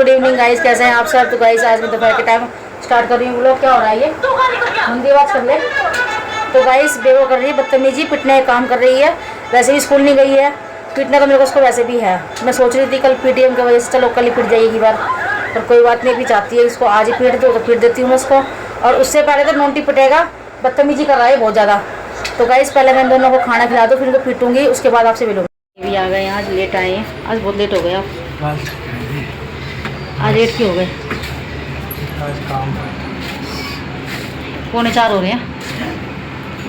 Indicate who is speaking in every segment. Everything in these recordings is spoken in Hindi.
Speaker 1: गुड इवनिंग गाइस, कैसे हैं आप सब। तो गाइस आज मैं दोपहर के टाइम स्टार्ट कर रही हूँ व्लॉग। क्या हो रहा है ये हिंदी बात कर ले। तो गाइस बेवो कर रही है बदतमीजी, पिटने का काम कर रही है। वैसे भी स्कूल नहीं गई है, पिटने का मेरे को उसको वैसे भी है। मैं सोच रही थी कल पीटीएम की वजह से चलो कल ही पिट जाएगी बार, पर कोई बात नहीं, अभी चाहती है इसको आज ही पीट दो तो पीट देती हूँ मैं उसको। और उससे पहले तो नोंटी पिटेगा, बदतमीजी कर रहा है बहुत ज़्यादा। तो गाइस पहले मैं दोनों को खाना खिला दूँ, फिर उनको पीटूंगी, उसके बाद आपसे मिलूंगी। भी आ गए आज, लेट आए हैं, आज बहुत लेट हो गए आप। आज लेट क्यों हो गए? पौने 4 हो रहे हैं,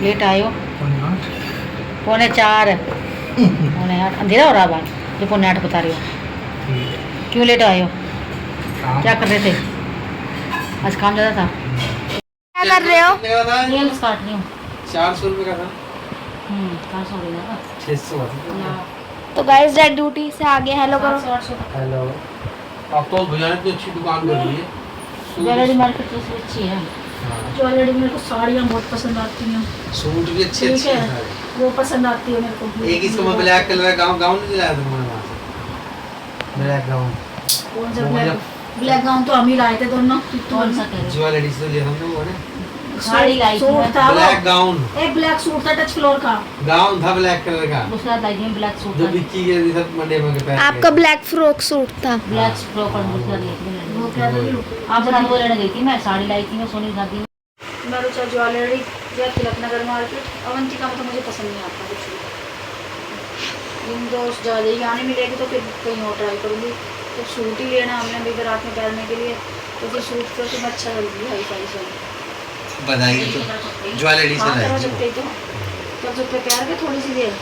Speaker 1: लेट आए हो। पौने 4 पौने 8 अंधेरा हो रहा है बाहर, जो पौने 8 बता रही हो। क्यों लेट आए हो? क्या कर रहे थे? आज काम ज़्यादा था।
Speaker 2: क्या कर रहे हो?
Speaker 1: नेल्स काट रही हूँ।
Speaker 2: 400 रुपये का था।
Speaker 1: 400 हो गया
Speaker 2: 600।
Speaker 3: तो गाइस डैड ड्यूटी से आगे हेलो करो।
Speaker 1: 800।
Speaker 2: हेलो। आप तो भैया ने इतनी अच्छी दुकान कर ली है।
Speaker 1: ज्वेलरी मार्केट तो अच्छी है। ज्वेलरी मेरे को साड़ियाँ बहुत पसंद आती हैं,
Speaker 2: सूट भी अच्छे
Speaker 1: ठीक
Speaker 2: अच्छे
Speaker 1: है,
Speaker 2: हैं।
Speaker 1: वो पसंद आती है मेरे को।
Speaker 2: एक इसको मैं ब्लैक कलर का गाउन नहीं दिलाया था मैंने वहाँ से। Black gown.
Speaker 1: कौन सा ब्लैक गाउन? तो हम ही लाए थे दोनों। कौन सा कह रहे हो?
Speaker 2: ज्वेलरी से लिया हमने वो ने।
Speaker 1: साड़ी लाई थी
Speaker 3: सूट था वो।
Speaker 2: Black gown.
Speaker 1: एक ब्लैक सूट था टच फ्लोर का।
Speaker 2: गाउन था ब्लैक कलर का।
Speaker 1: दूसरा लाई थी ब्लैक सूट
Speaker 2: जो
Speaker 1: था।
Speaker 2: बिक्की के सब मंडे में के पैर।
Speaker 3: आपका ब्लैक फ्रॉक सूट था।
Speaker 1: ब्लैक फ्रॉक और दूसरा लाई थी मैंने। वो क्या लाई? आपसे साथ वो लेने गई थी मैं, साड़ी लाई थी मैं सोनी दादी। मैं रुचा ज्वेलरी या तिलक नगर मार्केट। अवंतिका में तो मुझे पसंद नहीं आता कुछ भी। इन दोस्त ज़्यादा ही आने मिलेगी तो फिर कहीं और ट्राई करूँगी। तो सूट ही लेना हमने भी रात में पहनने के लिए, तो फिर सूट तो मैं अच्छा लगेगी हाई फाई से।
Speaker 2: बताइए तो ज्वेलरी से
Speaker 1: हाँ
Speaker 2: लाई
Speaker 1: सकते ही तो तब जो प्यार के थोड़ी सी देर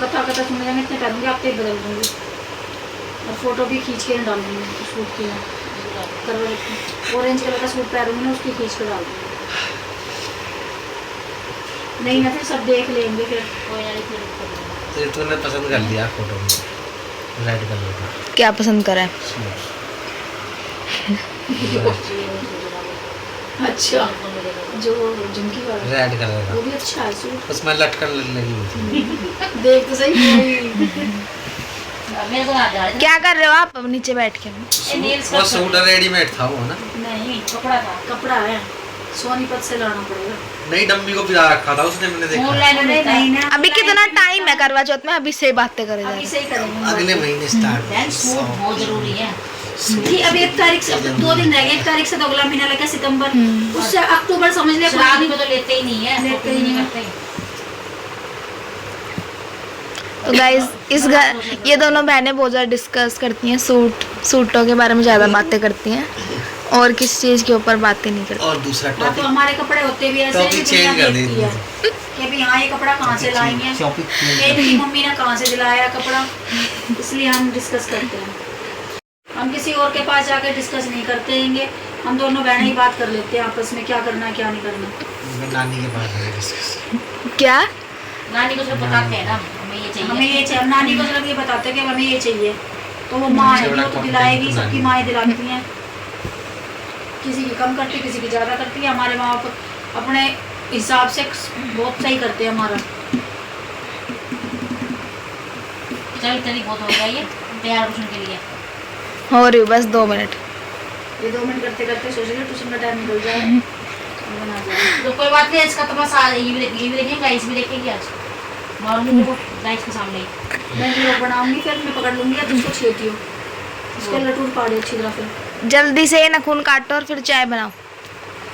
Speaker 1: कथा कथा सुन जाएंगे, इतने पहनूंगी आप तक बदल दूँगी। और फोटो भी खींच के डाल दूँगी सूट की। ऑरेंज कलर का सूट पहनूंगी ना, उसकी खींच के डाल दूँगी। नहीं ना फिर सब देख लेंगे फिर।
Speaker 2: तो तूने पसंद कर लिया फोटो में रेड कलर का।
Speaker 3: क्या पसंद करा है?
Speaker 1: अच्छा जो झुमकी वाला
Speaker 2: रेड कलर
Speaker 1: वो
Speaker 2: का
Speaker 1: भी अच्छा है सूट।
Speaker 2: उसमें लटकन लगी हुई थी।
Speaker 1: देख तो सही। मेरे को
Speaker 3: क्या कर रहे हो आप अब नीचे बैठ के?
Speaker 2: वो सूट रेडीमेड था वो ना।
Speaker 1: नहीं कपड़ा था, कपड़ा है, सोनीपत से लाना पड़ेगा।
Speaker 2: नहीं डम्मी को पिला रखा था उसने, मैंने देखा।
Speaker 1: नहीं ना
Speaker 3: अभी कितना टाइम है करवा चौथ में? अभी से बातें करे जा
Speaker 1: अभी
Speaker 3: रहे
Speaker 1: से ही करेंगे।
Speaker 2: अगले महीने स्टार्ट।
Speaker 1: सूट बहुत जरूरी है कि अब 1 तारीख से 2 दिन रह गए। 1 तारीख से तो अगला महीना लगा सितंबर, उससे अक्टूबर समझ ले। शादी में तो लेते ही नहीं है, लेते ही नहीं करते।
Speaker 3: तो गाइस इस घर ये दोनों बहनें बहुत ज़्यादा डिस्कस करती हैं, सूटों के बारे में ज़्यादा बातें करती हैं और किस चीज़ के ऊपर बातें नहीं करती।
Speaker 2: और दूसरा
Speaker 1: हाँ, तो हमारे कपड़े होते भी ऐसे
Speaker 2: टॉपिक चेंज कर दी
Speaker 1: कि भी हाँ ये कपड़ा कहाँ से लाएंगे, ये इनकी मम्मी ने कहाँ से दिलाया कपड़ा, इसलिए हम डिस्कस करते हैं। हम किसी और के पास जाकर डिस्कस नहीं करते हैं, हम दोनों बहनें ही बात कर लेते हैं आपस में, क्या करना है क्या नहीं करना।
Speaker 2: नानी के पास डिस्कस।
Speaker 3: क्या
Speaker 1: नानी को सिर्फ बताते हैं ना हमें ये चाहिए, नानी को सिर्फ ये बताते हैं कि हमें ये चाहिए, तो वो माँ है वो तो दिलाएगी, सबकी माएँ दिलाती हैं। किसी की कम करती है, किसी की ज़्यादा करती है। हमारे माँ बाप अपने हिसाब से बहुत सही करते हैं हमारा। चल इतनी बहुत हो गया ये तैयार ट्यूशन के लिए।
Speaker 3: हो रही हूँ बस 2 मिनट।
Speaker 1: ये 2 मिनट करते करते सोच रहे ट्यूशन का टाइम निकल जाए। तो कोई बात नहीं, इसका तो बस ये भी देखेंगे, गाइस भी देखेंगे आज मॉर्निंग को गाइस के सामने मैं लोग बनाऊंगी, फिर मैं पकड़ लूँगी या तुमको छेती हो उसके लटूर पाड़ी अच्छी तरह। फिर
Speaker 3: जल्दी से नाखून काटो और फिर चाय बनाओ।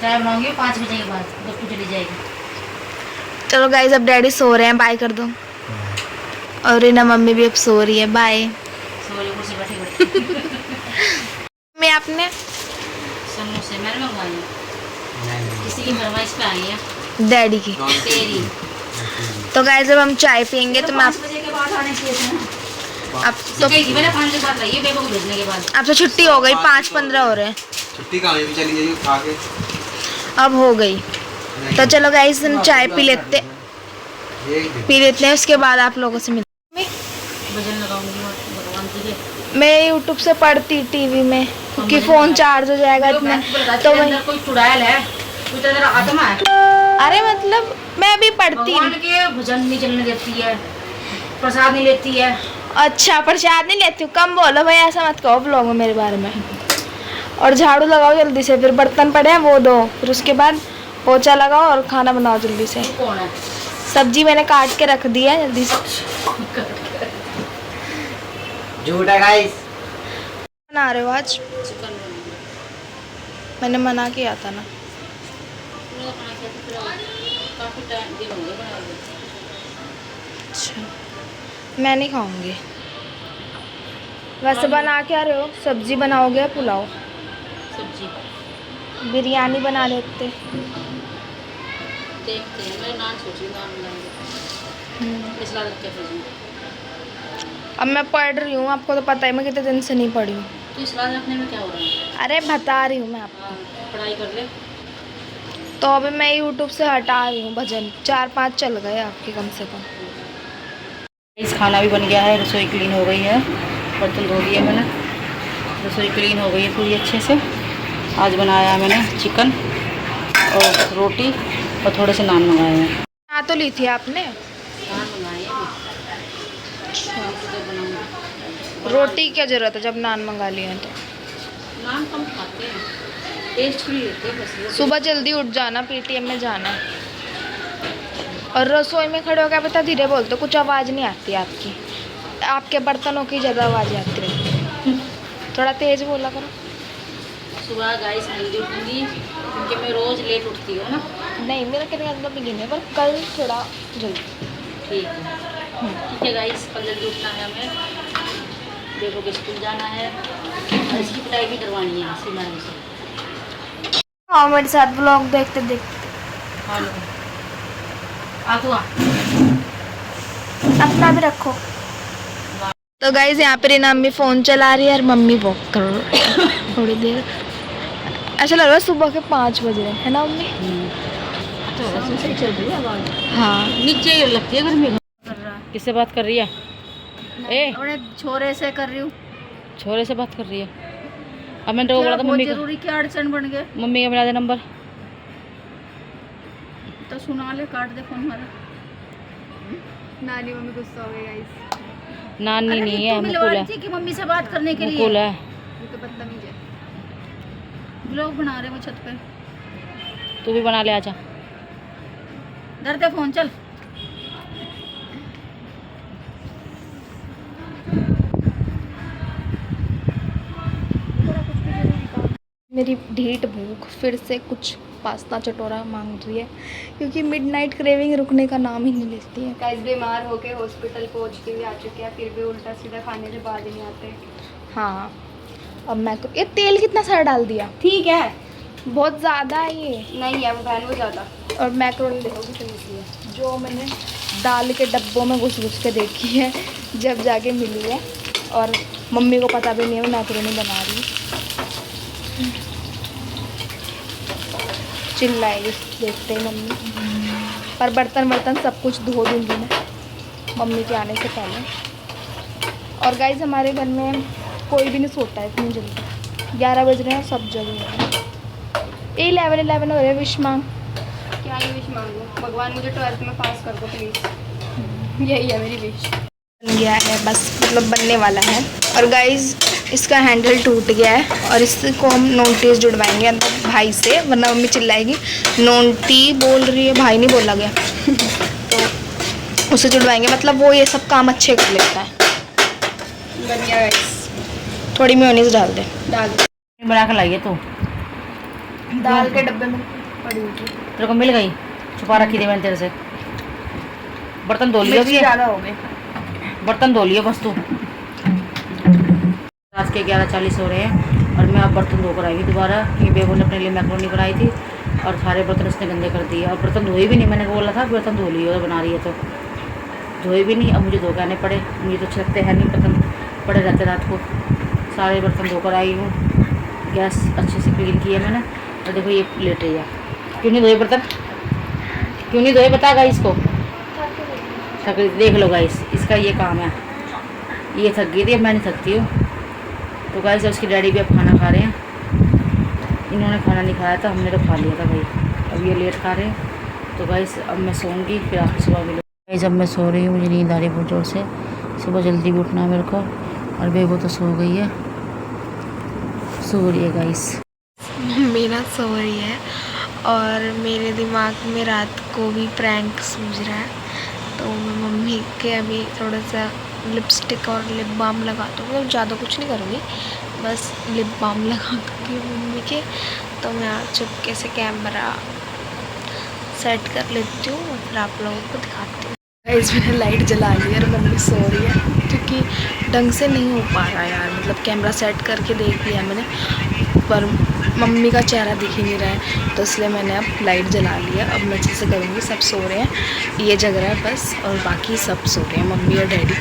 Speaker 1: चाय बनाऊंगी 5 बजे के बाद, जब तू चली जाएगी।
Speaker 3: चलो गाइस अब डैडी सो रहे हैं, बाय कर दो। और रीना मम्मी भी अब सो रही है, बाय।
Speaker 1: सोले कुर्सी बैठे
Speaker 3: मैं आपने
Speaker 1: समोसे से मैंने मंगवाई, किसी की फरमाइश पे आई है
Speaker 3: डैडी की।
Speaker 1: तेरी।
Speaker 3: तो गाइस अब हम चाय पियेंगे तो मैं
Speaker 1: 5 बजे के बाद आने चाहिए थे ना।
Speaker 3: अब तो
Speaker 1: मैंने 5 बजे बाद लाई बेबो को भेजने के बाद।
Speaker 3: अब तो छुट्टी हो गई, 5:15 हो रहे हैं।
Speaker 2: छुट्टी कहाँ भी चली जाइए खा के।
Speaker 3: अब हो गई तो चलो गाइस हम चाय पी लेते हैं, उसके बाद आप लोगों से मिलते।
Speaker 1: भजन लगाऊंगी भगवान जी के।
Speaker 3: मैं यूट्यूब से पढ़ती टीवी में, क्योंकि फ़ोन चार्ज हो जाएगा इतना तो मैं।
Speaker 1: कोई चुड़ैल है, कोई तेरा आत्मा है।
Speaker 3: अरे मतलब मैं अभी पढ़ती
Speaker 1: भगवान के भजन नहीं चलने देती है, प्रसाद नहीं लेती है।
Speaker 3: अच्छा प्रसाद नहीं लेती हूँ, कम बोलो भाई, ऐसा मत कहो ब्लॉग में मेरे बारे में। और झाड़ू लगाओ जल्दी से, फिर बर्तन पड़े हैं वो दो, फिर उसके बाद पोछा लगाओ और खाना बनाओ जल्दी से।
Speaker 1: कौन है?
Speaker 3: सब्जी मैंने काट के रख दी है जल्दी से।
Speaker 2: झूठ है गाइस।
Speaker 3: बना रहे हो आज?
Speaker 1: चिकन
Speaker 3: मैंने मना किया था ना।
Speaker 1: काफी टाइम दिन हो गया बना के।
Speaker 3: अच्छा, मैं नहीं खाऊंगी। वैसे बना क्या रहे हो? सब्जी बनाओगे या पुलाव?
Speaker 1: सब्जी
Speaker 3: बिरयानी बना लेते।
Speaker 1: देखते हैं, मैं नान सोच रही हूँ, नान बनाएंगे। इस लागत के फ्रिज में।
Speaker 3: अब मैं पढ़ रही हूँ, आपको तो पता है मैं कितने दिन से नहीं पढ़ी हूँ।
Speaker 1: तो इस लागत रखने में क्या हो रहा है?
Speaker 3: अरे बता रही हूँ मैं आपको।
Speaker 1: हाँ, पढ़ाई कर ले।
Speaker 3: तो अभी मैं यूट्यूब से हटा रही हूँ भजन, 4-5 चल गए आपके कम से कम।
Speaker 1: इस खाना भी बन गया है, रसोई क्लीन हो गई है, बर्तन धो लिए मैंने, रसोई क्लीन हो गई है पूरी अच्छे से। आज बनाया है मैंने चिकन और रोटी और थोड़े से नान मंगाए हैं।
Speaker 3: हाँ तो ली थी आपने?
Speaker 1: नान मंगाए हैं। रोटी तो बनाऊंगी।
Speaker 3: रोटी क्या जरूरत है जब नान मंगा लिए हैं तो।
Speaker 1: नान कम खाते हैं, टेस्ट भी लेते हैं बस।
Speaker 3: सुबह जल्दी उठ जाना, पीटीएम में जाना है। और रसोई में खड़े होकर पता धीरे बोलते, कुछ आवाज़ नहीं आती आपकी, आपके बर्तनों की ज़्यादा आवाज़ आती रहती है। थोड़ा तेज़ बोला करो।
Speaker 1: सुबह गाइस जल्दी उठूंगी क्योंकि मैं रोज़ लेट उठती हूँ ना।
Speaker 3: नहीं, मेरा कहने का मतलब बिगिन है, पर कल थोड़ा जल्दी।
Speaker 1: ठीक है गाइस, कल जल्दी उठना है हमें, देखो कि स्कूल जाना है और इसकी पिटाई भी करवानी है सीमा से।
Speaker 3: हाँ, मेरे साथ ब्लॉग देखते देखते।
Speaker 1: हाँ लो, आ तू आ।
Speaker 3: अपना भी रखो। तो गाइज यहाँ पे रीना अम्मी फ़ोन चला रही है और मम्मी वॉक कर रही है थोड़ी देर। ऐसा लग रहा है सुबह के 5 बज रहे हैं ना मम्मी?
Speaker 1: तो सही चल रही है आवाज़।
Speaker 3: हाँ,
Speaker 1: नीचे ही लगती है गर्मी। किससे बात कर रही है? ए,
Speaker 3: अपने छोरे से कर रही हूँ।
Speaker 1: छोरे से बात कर रही है। अब मैंने तो बोला था मम्मी को,
Speaker 3: जरूरी क्या अड़चन बन गए
Speaker 1: मम्मी का बना दे नंबर।
Speaker 3: तो सुना ले, काट दे फोन हमारा। नानी मम्मी गुस्सा हो गई गाइस।
Speaker 1: नानी नहीं है, मुकुल है।
Speaker 3: कि मम्मी से बात करने के लिए।
Speaker 1: मुकुल है।
Speaker 3: ये तो बदतमीज है। ब्लॉग बना रहे वो छत पे।
Speaker 1: तू भी बना ले, आजा।
Speaker 3: डरते फोन चल। मेरी ढीठ भूख फिर से कुछ पास्ता चटोरा मांग रही है, क्योंकि मिडनाइट क्रेविंग रुकने का नाम ही नहीं लेती है।
Speaker 4: गाइस बीमार होके हॉस्पिटल पहुंच के भी आ चुके हैं, फिर भी उल्टा सीधा खाने के बाद ही नहीं आते।
Speaker 3: हाँ, अब मैं ये तेल कितना सारा डाल दिया?
Speaker 4: ठीक है,
Speaker 3: बहुत ज़्यादा है ये।
Speaker 4: नहीं है वो बहन वो ज़्यादा।
Speaker 3: और मैक्रोनी देखोगी तो इसलिए, जो मैंने दाल के डब्बों में घुस घुस के देखी है, जब जाके मिली है। और मम्मी को पता भी नहीं है मैं मैक्रोनी बना रही हूँ। चिल्लाएगी देखते ही मम्मी। पर बर्तन सब कुछ धो दूँगी मैं मम्मी के आने से पहले। और गाइस हमारे घर में कोई भी नहीं सोता है इतनी जल्दी। 11 बज रहे हैं, सब जगह हैं। 11 हो रहे हैं। विश मांग।
Speaker 4: क्या ही विश मांगू? भगवान मुझे 12th में पास कर दो प्लीज़, यही है मेरी विश।
Speaker 3: बन गया है बस, मतलब बनने वाला है। और गाइस इसका हैंडल टूट गया है और इसको हम नोटिस जुड़वाएंगे अंदर भाई से, वरना मम्मी चिल्लाएगी। नोटी बोल रही है, भाई नहीं बोला गया। तो उसे जुड़वाएंगे, मतलब वो ये सब काम अच्छे कर लेता है।
Speaker 4: बढ़िया गाइस,
Speaker 3: थोड़ी मेयोनीज डाल दे।
Speaker 4: डाल
Speaker 1: बना के लाइए तो।
Speaker 4: दाल के डब्बे में पड़ी हुई थी।
Speaker 1: तेरे को मिल गई, छुपा रखी थी मैंने तेरे से। बर्तन धो लिया भी,
Speaker 4: ज़्यादा हो गए।
Speaker 1: बर्तन धो लिया बस तू। रात के 11:40 हो रहे हैं और मैं अब बर्तन धोकर आई दोबारा, क्योंकि बेबो ने अपने लिए मैक्रोनी बनाई थी और सारे बर्तन उसने गंदे कर दिए। और बर्तन धोए भी नहीं, मैंने बोला था बर्तन धो लिए और बना रही है तो धोए भी नहीं। अब मुझे धो के आने पड़े, मुझे तो अच्छे लगते हैं नहीं, बर्तन पड़े रहते रात को। सारे बर्तन धोकर आई हूँ, गैस अच्छे से क्लीन की है मैंने। और देखो ये लेट रही है। क्यों नहीं धोए बर्तन? क्यों नहीं धोए बता गाइस को। देख लो गाइस, इसका ये काम है। ये थक गई थी, अब मैं नहीं थकती हूँ। तो गाइस उसकी डैडी भी अब खाना खा रहे हैं। इन्होंने खाना नहीं खाया था, हमने तो खा लिया था भाई। अब ये लेट खा रहे हैं। तो गाइस अब मैं सोऊंगी, फिर आपको सुबह मिलूँगी। गाइस अब मैं सो रही हूँ, मुझे नींद आ रही है बहुत ज़ोर से। सुबह जल्दी भी उठना है मेरे को। और बेबो तो सो गई है, सो रही है गाइस।
Speaker 3: मम्मी ना सो रही है और मेरे दिमाग में रात को भी प्रैंक सूझ रहा है, तो मैं मम्मी के अभी थोड़ा सा लिपस्टिक और लिप बाम लगा दूँगी। और ज़्यादा कुछ नहीं करूँगी, बस लिप बाम लगा दूँगी मम्मी के। तो मैं चुपके से कैमरा सेट कर लेती हूँ और फिर आप लोगों को दिखाती हूँ। गाइस मैंने लाइट जला ली है और मम्मी सो रही है, क्योंकि ढंग से नहीं हो पा रहा यार। मतलब कैमरा सेट करके देख लिया मैंने, पर मम्मी का चेहरा दिख ही नहीं रहा है, तो इसलिए मैंने अब लाइट जला ली है। अब मैं अच्छे से करूँगी। सब सो रहे हैं, ये जग रहा है बस, और बाकी सब सो रहे हैं, मम्मी और डैडी।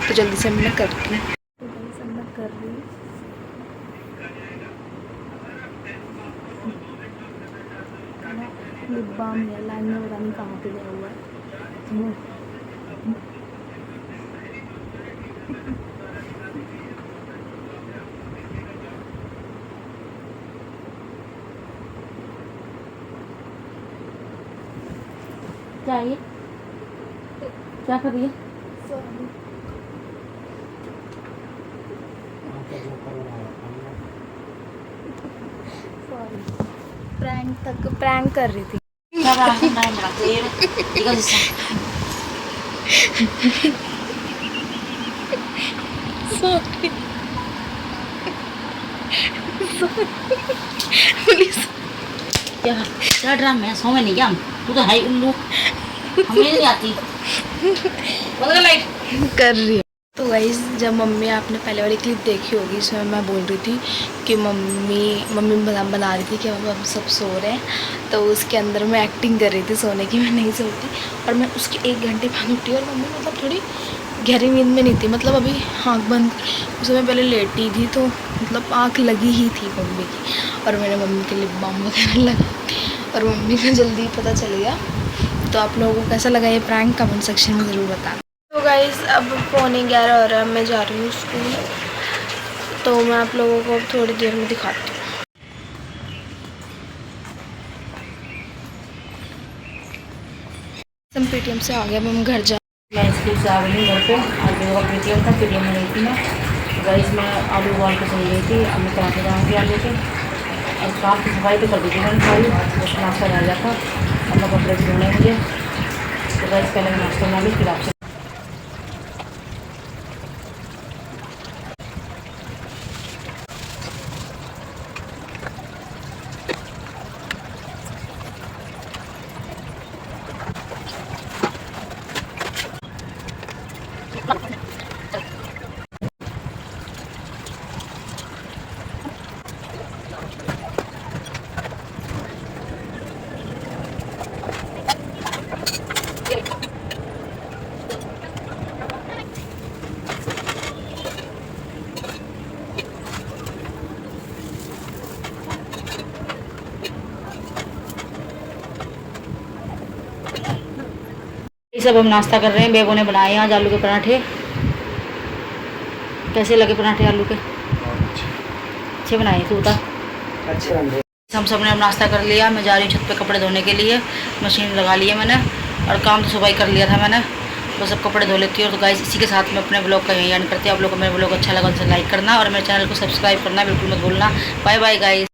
Speaker 3: तो जल्दी से मैं करती हूँ। कर रही हूँ। लिप बाम है, लाइन में पता नहीं कहाँ पे गया हुआ है।
Speaker 1: क्या है ये? क्या कर रही है?
Speaker 3: प्रैंक कर रही थी।
Speaker 1: क्या कर रही है? बनाते हैं
Speaker 3: सॉरी प्लीज।
Speaker 1: क्या क्या ड्रामा है? सो में नहीं क्या हम? तू तो है उल्लू, हमें नहीं आती। बंद कर लाइट।
Speaker 3: कर रही है। तो गाइस जब मम्मी, आपने पहले वाली क्लिप देखी होगी, इसमें मैं बोल रही थी कि मम्मी बना रही थी कि अब सब सो रहे हैं, तो उसके अंदर मैं एक्टिंग कर रही थी सोने की। मैं नहीं सोती और मैं उसके 1 घंटे बाद उठी और मम्मी मतलब थोड़ी गहरी नींद में नहीं थी, मतलब अभी आँख बंद, उस समय पहले लेटी थी, तो मतलब आँख लगी ही थी मम्मी की। और मैंने मम्मी के लिप बाम वगैरह लगा और मम्मी को जल्दी पता चल गया। तो आप लोगों को कैसा लगा ये प्रैंक कमेंट सेक्शन में ज़रूर बताना। तो गाइस अब 11:45 हो रहा है, मैं जा रही हूँ स्कूल, तो मैं आप लोगों को अब थोड़ी देर में दिखाती हूँ। हम पेटीएम से आ गए, अब हम घर जा।
Speaker 1: मैं स्कूल से आ गई घर पे। आज मेरा पेटीएम था, पेटीएम में गई थी मैं। गाइस मैं आलू उबाल के चली गई थी, अब मैं पराठे बनाऊँगी आलू के। और कार की सफाई तो कर दी थी मैंने सारी, बस नाश्ता रह गया था। अब मैं कपड़े धोने मुझे, तो गाइस पहले मैं नाश्ता बना ली, फिर आपसे। ये सब हम नाश्ता कर रहे हैं। बेबो ने बनाए आज आलू के पराठे। कैसे लगे पराठे आलू के? अच्छे बनाए तू बता।
Speaker 2: अच्छे बन रहे।
Speaker 1: हम सब ने अब नाश्ता कर लिया। मैं जा रही हूँ छत पे कपड़े धोने के लिए, मशीन लगा ली है मैंने, और काम तो सुबह ही कर लिया था मैंने, बस अब कपड़े धो लेती हूँ। तो गाइस इसी के साथ में अपने ब्लॉग का यहीं एंड करते हैं। आप लोगों को मेरा ब्लॉग अच्छा लगा तो लाइक करना और मेरे चैनल को सब्सक्राइब करना बिल्कुल मत भूलना। Bye bye guys.